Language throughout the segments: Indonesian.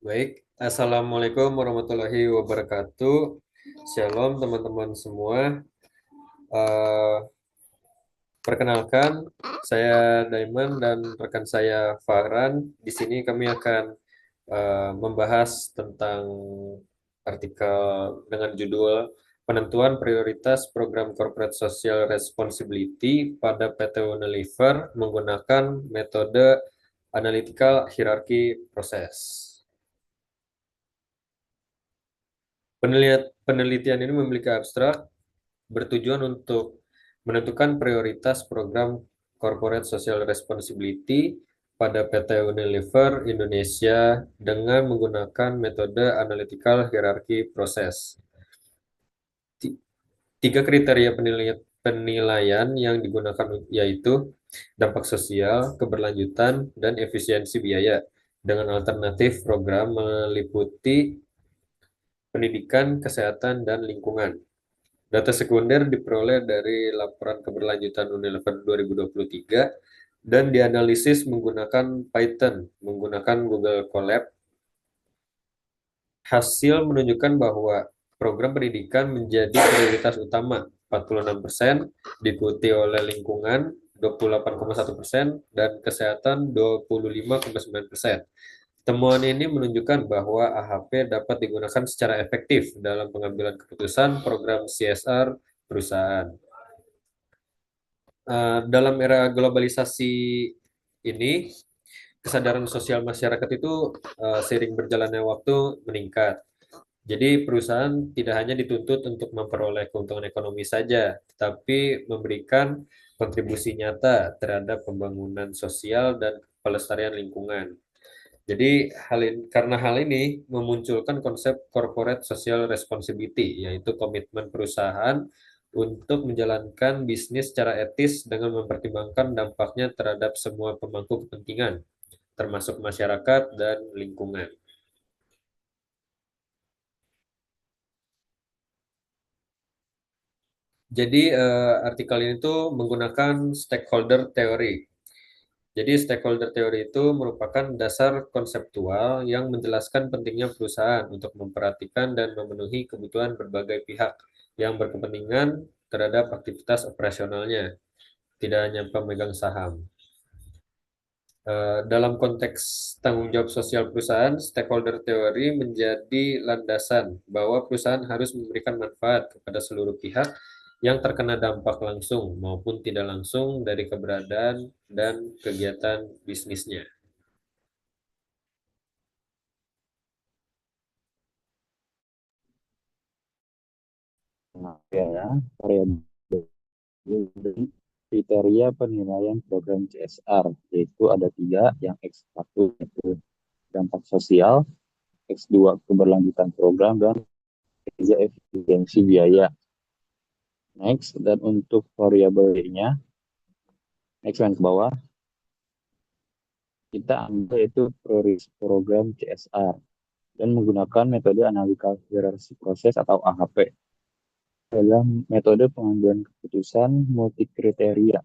Baik, Assalamualaikum warahmatullahi wabarakatuh. Shalom teman-teman semua. Eh, Perkenalkan, saya Daiman dan rekan saya Farhan. Di sini kami akan membahas tentang artikel dengan judul Penentuan Prioritas Program Corporate Social Responsibility pada PT Unilever menggunakan metode Analytical Hierarchy Process. Penelitian ini memiliki abstrak bertujuan untuk menentukan prioritas program Corporate Social Responsibility pada PT Unilever Indonesia dengan menggunakan metode Analytical Hierarchy Process. Tiga kriteria penilaian yang digunakan yaitu dampak sosial, keberlanjutan, dan efisiensi biaya. Dengan alternatif program meliputi pendidikan, kesehatan, dan lingkungan. Data sekunder diperoleh dari laporan keberlanjutan Unilever 2023 dan dianalisis menggunakan Python, menggunakan Google Colab. Hasil menunjukkan bahwa program pendidikan menjadi prioritas utama, 46%, diikuti oleh lingkungan 28,1% dan kesehatan 25,9%. Temuan ini menunjukkan bahwa AHP dapat digunakan secara efektif dalam pengambilan keputusan program CSR perusahaan. Dalam era globalisasi ini, kesadaran sosial masyarakat itu seiring berjalannya waktu meningkat. Jadi perusahaan tidak hanya dituntut untuk memperoleh keuntungan ekonomi saja, tetapi memberikan kontribusi nyata terhadap pembangunan sosial dan pelestarian lingkungan. Jadi karena hal ini memunculkan konsep corporate social responsibility, yaitu komitmen perusahaan untuk menjalankan bisnis secara etis dengan mempertimbangkan dampaknya terhadap semua pemangku kepentingan, termasuk masyarakat dan lingkungan. Jadi artikel ini tuh menggunakan stakeholder theory. Jadi stakeholder theory itu merupakan dasar konseptual yang menjelaskan pentingnya perusahaan untuk memperhatikan dan memenuhi kebutuhan berbagai pihak yang berkepentingan terhadap aktivitas operasionalnya, tidak hanya pemegang saham. Dalam konteks tanggung jawab sosial perusahaan, stakeholder theory menjadi landasan bahwa perusahaan harus memberikan manfaat kepada seluruh pihak yang terkena dampak langsung maupun tidak langsung dari keberadaan dan kegiatan bisnisnya. Nah, ya, variabel dari kriteria penilaian program CSR, yaitu ada tiga, yang X1 yaitu dampak sosial, X2 keberlanjutan program, dan ketiga efisiensi biaya. Next, dan untuk variabelnya, next yang ke bawah, kita ambil itu prioritas program CSR dan menggunakan metode analytical hierarchy process atau AHP dalam metode pengambilan keputusan multi kriteria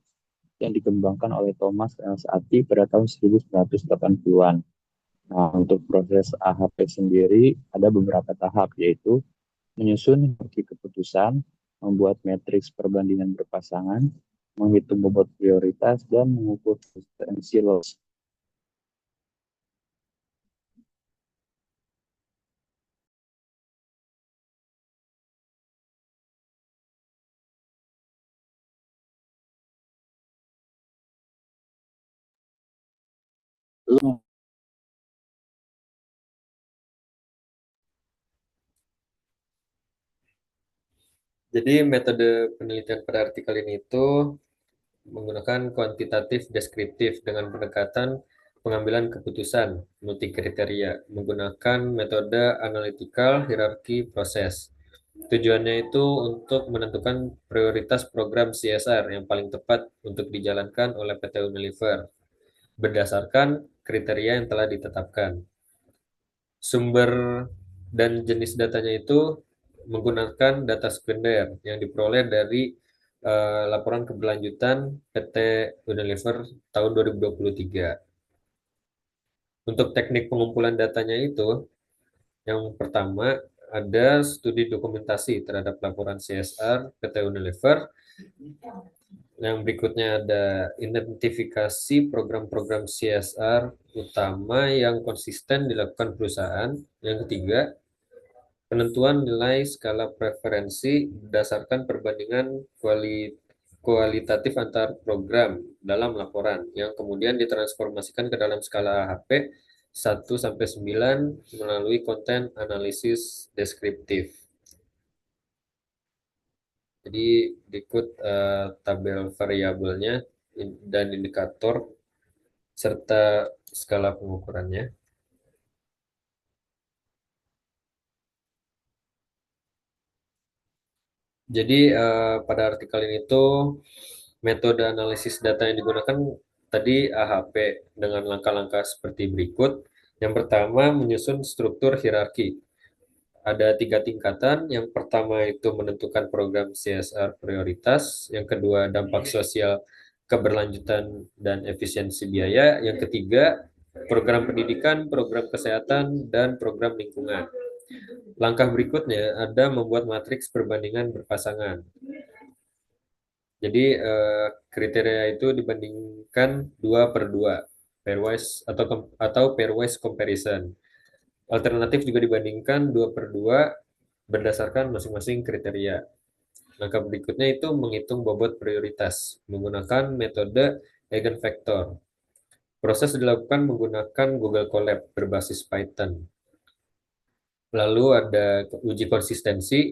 yang dikembangkan oleh Thomas Elsaati pada tahun 1980-an. Nah, untuk proses AHP sendiri ada beberapa tahap, yaitu menyusun hierarki keputusan, membuat matriks perbandingan berpasangan, menghitung bobot prioritas, dan mengukur potensi loss. Jadi metode penelitian pada artikel ini itu menggunakan kuantitatif deskriptif dengan pendekatan pengambilan keputusan multi kriteria menggunakan metode analytical hierarchy process. Tujuannya itu untuk menentukan prioritas program CSR yang paling tepat untuk dijalankan oleh PT Unilever berdasarkan kriteria yang telah ditetapkan. Sumber dan jenis datanya itu menggunakan data sekunder yang diperoleh dari laporan keberlanjutan PT Unilever tahun 2023. Untuk teknik pengumpulan datanya itu, yang pertama ada studi dokumentasi terhadap laporan CSR PT Unilever. Yang berikutnya ada identifikasi program-program CSR utama yang konsisten dilakukan perusahaan. Yang ketiga, penentuan nilai skala preferensi berdasarkan perbandingan kualitatif antar program dalam laporan yang kemudian ditransformasikan ke dalam skala AHP 1 sampai 9 melalui konten analisis deskriptif. Jadi berikut tabel variabelnya dan indikator serta skala pengukurannya. Jadi pada artikel ini tuh metode analisis data yang digunakan tadi AHP dengan langkah-langkah seperti berikut. Yang pertama menyusun struktur hierarki. Ada 3 tingkatan. Yang pertama itu menentukan program CSR prioritas. Yang kedua dampak sosial keberlanjutan dan efisiensi biaya. Yang ketiga program pendidikan, program kesehatan, dan program lingkungan. Langkah berikutnya ada membuat matriks perbandingan berpasangan. Jadi kriteria itu dibandingkan 2/2, pairwise atau pairwise comparison. Alternatif juga dibandingkan 2/2 berdasarkan masing-masing kriteria. Langkah berikutnya itu menghitung bobot prioritas menggunakan metode eigenvector. Proses dilakukan menggunakan Google Colab berbasis Python. Lalu ada uji konsistensi,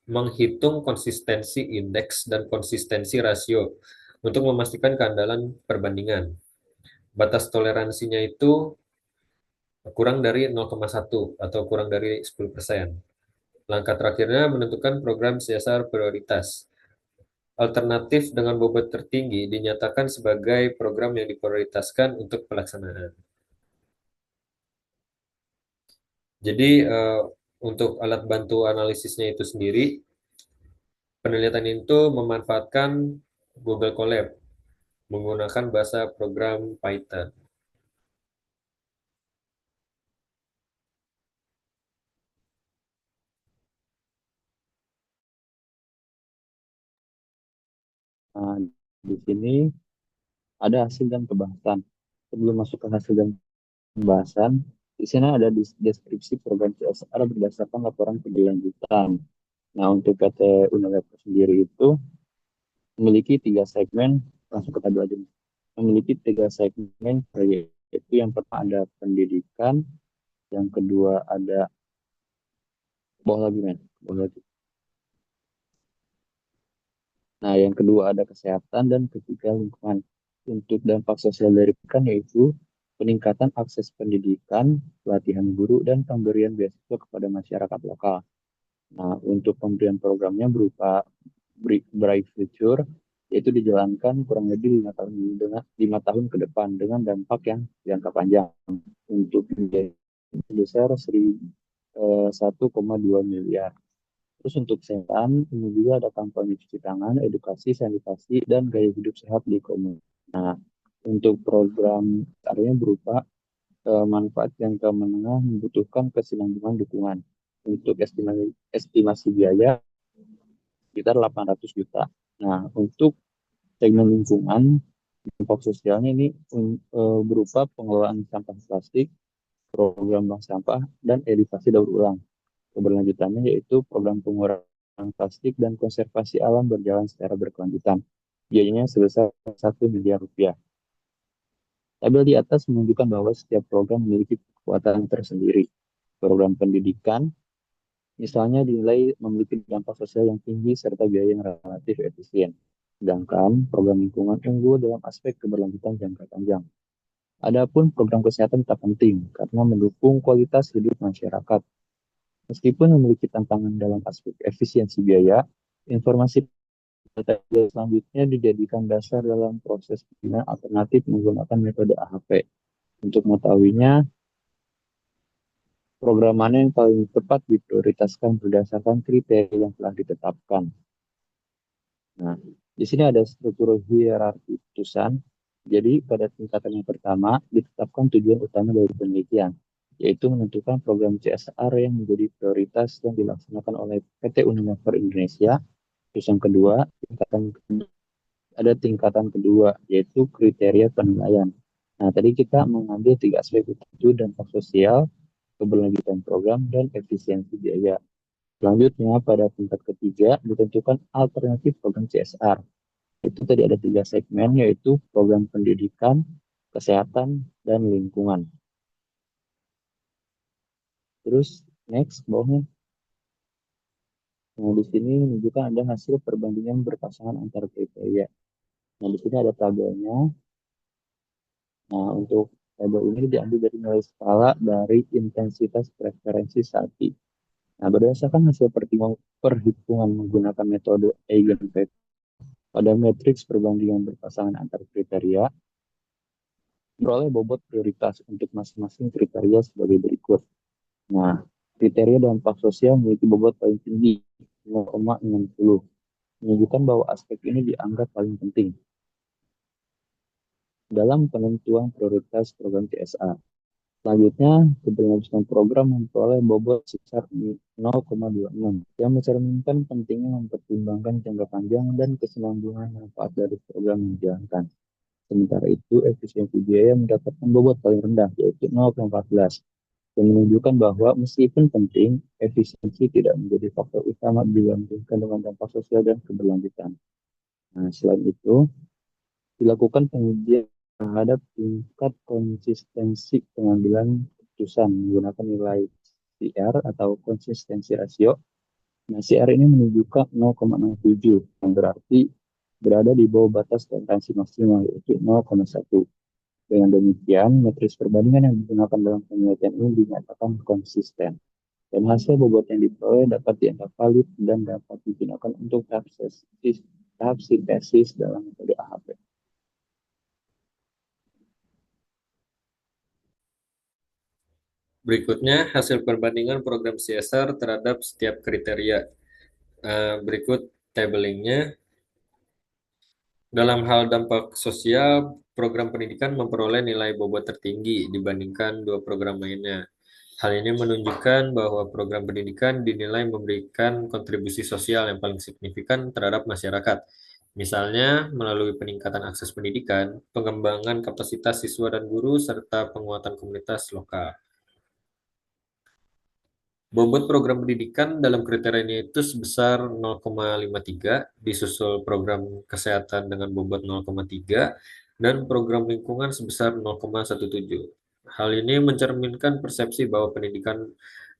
menghitung konsistensi indeks dan konsistensi rasio untuk memastikan keandalan perbandingan. Batas toleransinya itu kurang dari 0,1 atau kurang dari 10%. Langkah terakhirnya menentukan program CSR prioritas. Alternatif dengan bobot tertinggi dinyatakan sebagai program yang diprioritaskan untuk pelaksanaan. Jadi untuk alat bantu analisisnya itu sendiri, penelitian itu memanfaatkan Google Colab menggunakan bahasa program Python. Nah, di sini ada hasil dan pembahasan. Sebelum masuk ke hasil dan pembahasan, di sini ada deskripsi program CSR berdasarkan laporan keberlanjutan. Nah, untuk PT Unilever sendiri itu memiliki 3 segmen, langsung ke tabel aja. Memiliki 3 segmen proyek, yaitu yang pertama ada pendidikan, yang kedua ada bawah lagi men, bawah lagi. Nah, yang kedua ada kesehatan dan ketiga lingkungan. Untuk dampak sosial dari pendidikan yaitu peningkatan akses pendidikan, pelatihan guru, dan pemberian beasiswa kepada masyarakat lokal. Nah, untuk pemberian programnya berupa Bright Future, yaitu dijalankan kurang lebih 5 tahun ke depan dengan dampak yang jangka panjang untuk biaya sebesar 1,2 miliar. Terus untuk kesehatan, ini juga ada kampanye cuci tangan, edukasi, sanitasi, dan gaya hidup sehat di komunitas. Nah, untuk program caranya berupa manfaat jangka menengah membutuhkan kesinambungan dukungan. Untuk estimasi biaya sekitar 800 juta. Nah, untuk segmen lingkungan, dampak sosialnya ini berupa pengelolaan sampah plastik, program bank sampah, dan edukasi daur ulang. Keberlanjutannya yaitu program pengurangan plastik dan konservasi alam berjalan secara berkelanjutan. Biayanya sebesar 1 miliar rupiah. Tabel di atas menunjukkan bahwa setiap program memiliki kekuatan tersendiri. Program pendidikan, misalnya dinilai memiliki dampak sosial yang tinggi serta biaya yang relatif efisien. Sedangkan program lingkungan unggul dalam aspek keberlanjutan jangka panjang. Adapun program kesehatan tetap penting karena mendukung kualitas hidup masyarakat. Meskipun memiliki tantangan dalam aspek efisiensi biaya, informasi selanjutnya dijadikan dasar dalam proses pembinaan alternatif menggunakan metode AHP. Untuk mengetahuinya, program mana yang paling tepat diprioritaskan berdasarkan kriteria yang telah ditetapkan. Nah, di sini ada struktur hierarki putusan. Jadi pada tingkatan yang pertama ditetapkan tujuan utama dari penelitian, yaitu menentukan program CSR yang menjadi prioritas yang dilaksanakan oleh PT Unilever Indonesia. Terus yang kedua, tingkatan kedua, yaitu kriteria penilaian. Nah, tadi kita mengambil tiga aspek itu, dampak sosial, keberlanjutan program, dan efisiensi biaya. Selanjutnya, pada tingkat ketiga, ditentukan alternatif program CSR. Itu tadi ada tiga segmen, yaitu program pendidikan, kesehatan, dan lingkungan. Terus, next, bawahnya. Nah, di sini menunjukkan ada hasil perbandingan berpasangan antar kriteria. Nah, di sini ada tabelnya. Nah, untuk tabel ini diambil dari nilai skala dari intensitas preferensi SATI. Nah, berdasarkan hasil perhitungan menggunakan metode Eigenvalue pada matriks perbandingan berpasangan antar kriteria, beroleh bobot prioritas untuk masing-masing kriteria sebagai berikut. Nah, kriteria dampak sosial memiliki bobot paling tinggi, 0,60, menunjukkan bahwa aspek ini dianggap paling penting dalam penentuan prioritas program CSA. Selanjutnya, keberlanjutan program memperoleh bobot sebesar 0,26 yang mencerminkan pentingnya mempertimbangkan jangka panjang dan kesinambungan manfaat dari program yang dijalankan. Sementara itu, efisiensi biaya mendapatkan bobot paling rendah, yaitu 0,14, yang menunjukkan bahwa meskipun penting, efisiensi tidak menjadi faktor utama dibandingkan dengan dampak sosial dan keberlanjutan. Nah, selain itu, dilakukan pengujian terhadap tingkat konsistensi pengambilan keputusan menggunakan nilai CR atau konsistensi rasio. Nah, CR ini menunjukkan 0,67, yang berarti berada di bawah batas toleransi maksimal, yaitu 0,1. Dengan demikian, matriks perbandingan yang digunakan dalam penelitian ini dinyatakan konsisten. Dan hasil bobot yang diperoleh dapat dianggap valid dan dapat digunakan untuk tahap sintesis dalam metode AHP. Berikutnya, hasil perbandingan program CSR terhadap setiap kriteria. Berikut tabelingnya. Dalam hal dampak sosial, program pendidikan memperoleh nilai bobot tertinggi dibandingkan dua program lainnya. Hal ini menunjukkan bahwa program pendidikan dinilai memberikan kontribusi sosial yang paling signifikan terhadap masyarakat. Misalnya, melalui peningkatan akses pendidikan, pengembangan kapasitas siswa dan guru, serta penguatan komunitas lokal. Bobot program pendidikan dalam kriterianya itu sebesar 0,53, disusul program kesehatan dengan bobot 0,3, dan program lingkungan sebesar 0,17. Hal ini mencerminkan persepsi bahwa pendidikan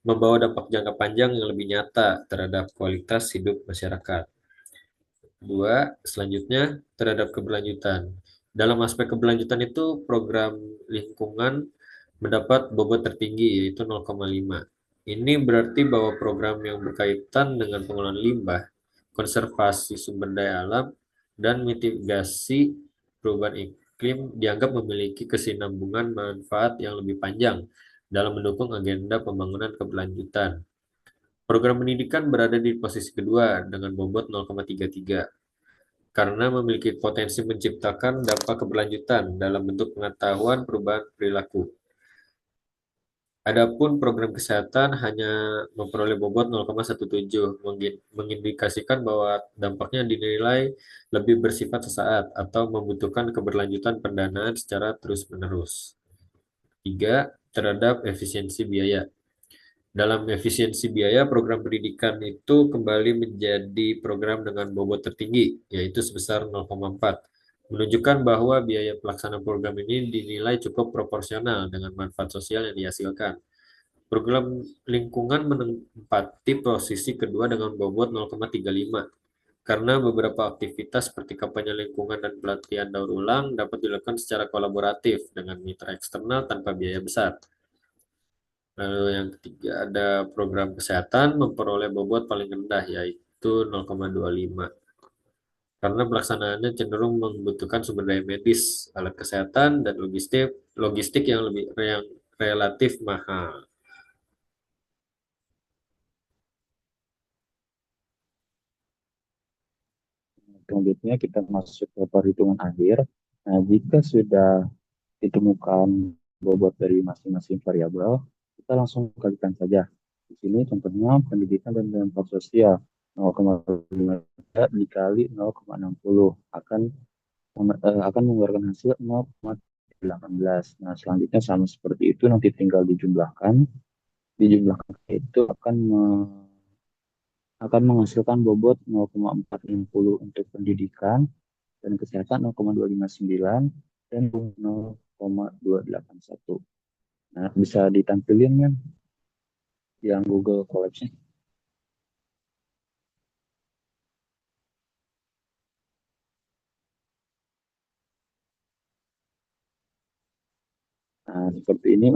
membawa dampak jangka panjang yang lebih nyata terhadap kualitas hidup masyarakat. Dua, selanjutnya terhadap keberlanjutan. Dalam aspek keberlanjutan itu program lingkungan mendapat bobot tertinggi yaitu 0,5. Ini berarti bahwa program yang berkaitan dengan pengelolaan limbah, konservasi sumber daya alam, dan mitigasi perubahan iklim dianggap memiliki kesinambungan manfaat yang lebih panjang dalam mendukung agenda pembangunan keberlanjutan. Program pendidikan berada di posisi kedua dengan bobot 0,33 karena memiliki potensi menciptakan dampak keberlanjutan dalam bentuk pengetahuan perubahan perilaku. Adapun program kesehatan hanya memperoleh bobot 0,17, mengindikasikan bahwa dampaknya dinilai lebih bersifat sesaat atau membutuhkan keberlanjutan pendanaan secara terus-menerus. Tiga, terhadap efisiensi biaya. Dalam efisiensi biaya, program pendidikan itu kembali menjadi program dengan bobot tertinggi, yaitu sebesar 0,4, menunjukkan bahwa biaya pelaksanaan program ini dinilai cukup proporsional dengan manfaat sosial yang dihasilkan. Program lingkungan menempati posisi kedua dengan bobot 0,35, karena beberapa aktivitas seperti kampanye lingkungan dan pelatihan daur ulang dapat dilakukan secara kolaboratif dengan mitra eksternal tanpa biaya besar. Lalu yang ketiga ada program kesehatan memperoleh bobot paling rendah yaitu 0,25 karena pelaksanaannya cenderung membutuhkan sumber daya medis, alat kesehatan dan logistik yang relatif mahal. Selanjutnya kita masuk ke perhitungan akhir. Nah, jika sudah ditemukan bobot dari masing-masing variabel, kita langsung kalikan saja. Di sini contohnya pendidikan dan dampak sosial 0,5 dikali 0,60 akan mengeluarkan hasil 0,18. Nah, selanjutnya sama seperti itu nanti tinggal dijumlahkan. Dijumlahkan itu akan menghasilkan bobot 0,460 untuk pendidikan dan kesehatan 0,259 dan 0,281. Nah, bisa ditampilin kan yang Google Colabs-nya. Nah, seperti ini.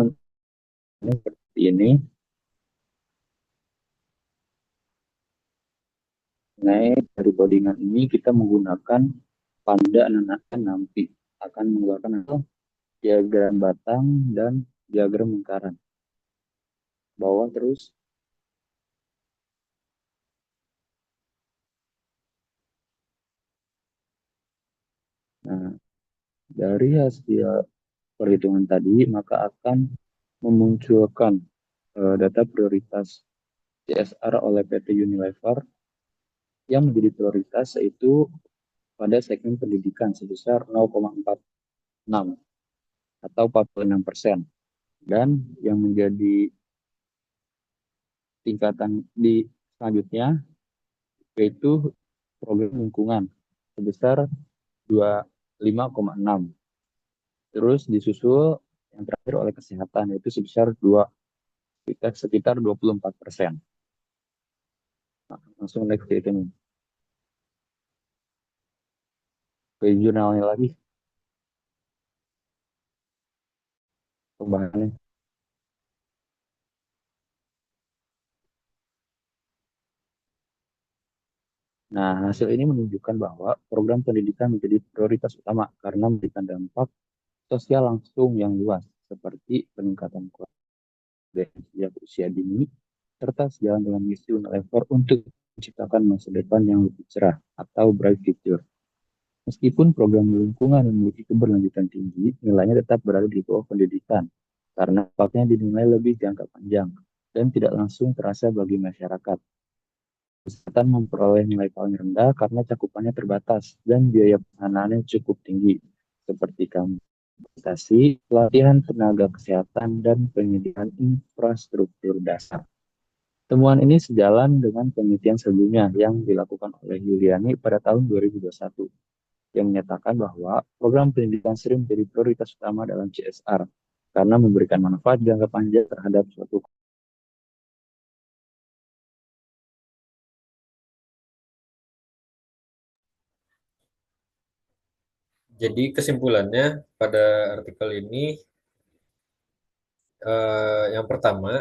Nah, dari codingan ini kita menggunakan Panda nanti akan mengeluarkan hasil diagram batang dan diagram lingkaran. Bawah terus. Nah, dari hasil perhitungan tadi, maka akan memunculkan data prioritas CSR oleh PT Unilever yang menjadi prioritas yaitu pada segmen pendidikan sebesar 0,46 atau 46%. Dan yang menjadi tingkatan di selanjutnya yaitu program lingkungan sebesar 25,6. Terus disusul yang terakhir oleh kesehatan yaitu sebesar sekitar 24%. Nah, langsung next ke itu nih. Ke jurnalnya lagi pembahasannya. Nah, hasil ini menunjukkan bahwa program pendidikan menjadi prioritas utama karena memberikan dampak sosial langsung yang luas, seperti peningkatan kualitas sejak usia dini, serta sejalan dengan misi Unilever untuk menciptakan masa depan yang lebih cerah atau bright future. Meskipun program lingkungan memiliki keberlanjutan tinggi, nilainya tetap berada di bawah pendidikan, karena dampaknya dinilai lebih jangka panjang dan tidak langsung terasa bagi masyarakat. Kesehatan memperoleh nilai paling rendah karena cakupannya terbatas dan biaya penanganannya cukup tinggi, seperti kompensasi, pelatihan tenaga kesehatan, dan penyediaan infrastruktur dasar. Temuan ini sejalan dengan penelitian sebelumnya yang dilakukan oleh Yuliani pada tahun 2021 yang menyatakan bahwa program pendidikan sering menjadi prioritas utama dalam CSR karena memberikan manfaat jangka panjang terhadap suatu. Jadi kesimpulannya pada artikel ini yang pertama,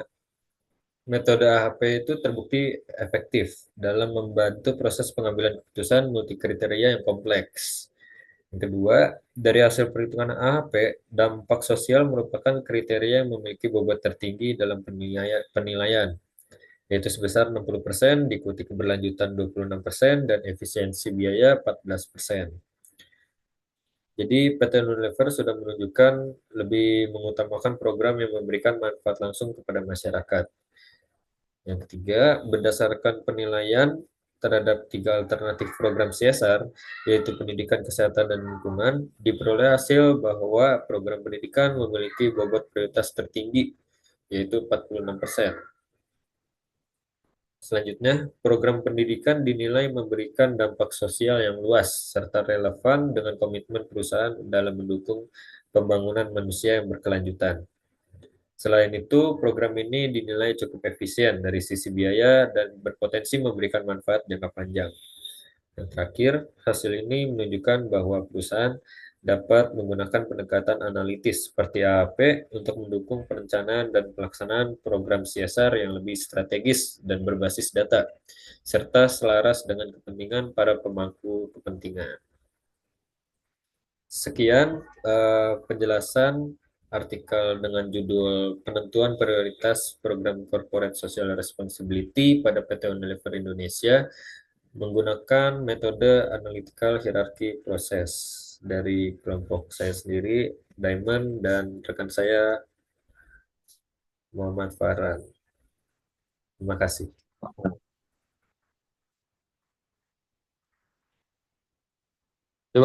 metode AHP itu terbukti efektif dalam membantu proses pengambilan keputusan multikriteria yang kompleks. Yang kedua, dari hasil perhitungan AHP, dampak sosial merupakan kriteria yang memiliki bobot tertinggi dalam penilaian, yaitu sebesar 60%, diikuti keberlanjutan 26%, dan efisiensi biaya 14%. Jadi PT Unilever sudah menunjukkan lebih mengutamakan program yang memberikan manfaat langsung kepada masyarakat. Yang ketiga, berdasarkan penilaian terhadap 3 alternatif program CSR, yaitu pendidikan, kesehatan, dan lingkungan, diperoleh hasil bahwa program pendidikan memiliki bobot prioritas tertinggi, yaitu 46%. Selanjutnya, program pendidikan dinilai memberikan dampak sosial yang luas serta relevan dengan komitmen perusahaan dalam mendukung pembangunan manusia yang berkelanjutan. Selain itu, program ini dinilai cukup efisien dari sisi biaya dan berpotensi memberikan manfaat jangka panjang. Yang terakhir, hasil ini menunjukkan bahwa perusahaan dapat menggunakan pendekatan analitis seperti AAP untuk mendukung perencanaan dan pelaksanaan program CSR yang lebih strategis dan berbasis data, serta selaras dengan kepentingan para pemangku kepentingan. Sekian penjelasan artikel dengan judul Penentuan Prioritas Program Corporate Social Responsibility pada PT Unilever Indonesia menggunakan metode analytical hierarchy process. dari kelompok saya sendiri, Diamond, dan rekan saya Muhammad Farhan. Terima kasih.